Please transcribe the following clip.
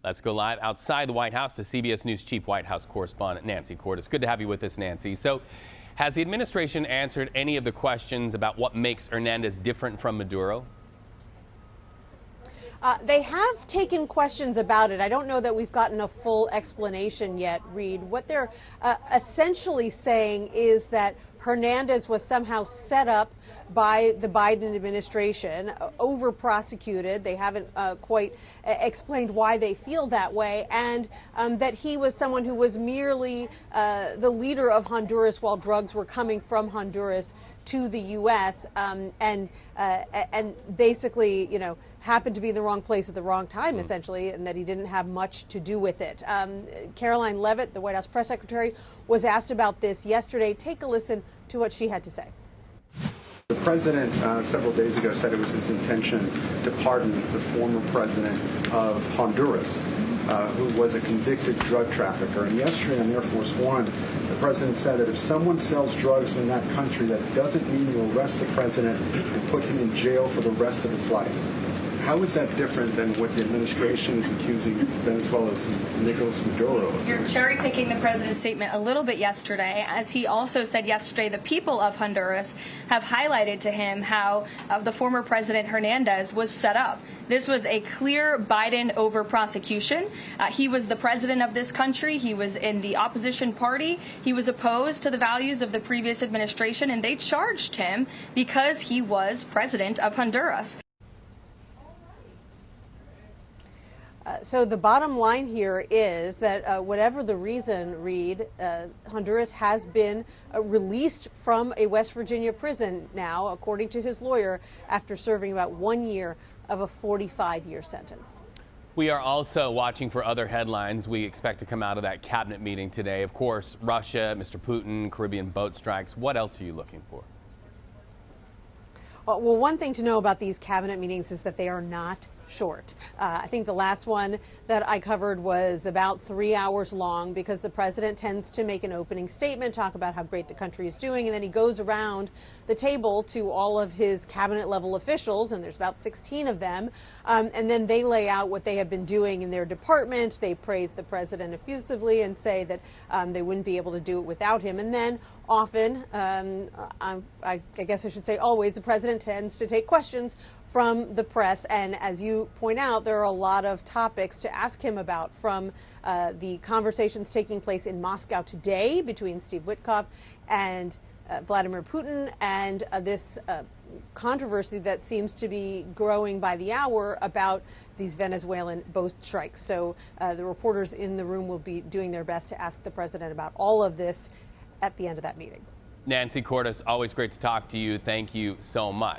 Let's go live outside the White House to CBS News Chief White House correspondent Nancy Cordes. Good to have you with us, Nancy. So, has the administration answered any of the questions about what makes Hernández different from Maduro? They have taken questions about it. I don't know that we've gotten a full explanation yet, Reed. What they're essentially saying is that Hernández was somehow set up by the Biden administration, over-prosecuted. They haven't quite explained why they feel that way, and that he was someone who was merely the leader of Honduras while drugs were coming from Honduras to the U.S. And basically, you know, happened to be in the wrong place at the wrong time, essentially, and that he didn't have much to do with it. Caroline Leavitt, the White House press secretary, was asked about this yesterday. Take a listen to what she had to say. The president several days ago said it was his intention to pardon the former president of Honduras, who was a convicted drug trafficker. And yesterday on Air Force One, the president said that if someone sells drugs in that country, that doesn't mean you arrest the president and put him in jail for the rest of his life. How is that different than what the administration is accusing Venezuela's Nicolas Maduro of? You're cherry-picking the president's statement a little bit yesterday, as he also said yesterday the people of Honduras have highlighted to him how the former president Hernández was set up. This was a clear Biden over-prosecution. He was the president of this country. He was in the opposition party. He was opposed to the values of the previous administration, and they charged him because he was president of Honduras. So the bottom line here is that whatever the reason, Reed, Honduras has been released from a West Virginia prison now, according to his lawyer, after serving about 1 year of a 45-year sentence. We are also watching for other headlines we expect to come out of that cabinet meeting today. Of course, Russia, Mr. Putin, Caribbean boat strikes. What else are you looking for? Well, one thing to know about these cabinet meetings is that they are not short. I think the last one that I covered was about 3 hours long because the president tends to make an opening statement, talk about how great the country is doing, and then he goes around the table to all of his cabinet level officials, and there's about 16 of them, and then they lay out what they have been doing in their department. They praise the president effusively and say that they wouldn't be able to do it without him. And then often, I guess I should say always, the president tends to take questions from the press, and as you point out, there are a lot of topics to ask him about, from the conversations taking place in Moscow today between Steve Witkoff and Vladimir Putin, and this controversy that seems to be growing by the hour about these Venezuelan boat strikes. So the reporters in the room will be doing their best to ask the president about all of this at the end of that meeting. Nancy Cordes, always great to talk to you. Thank you so much.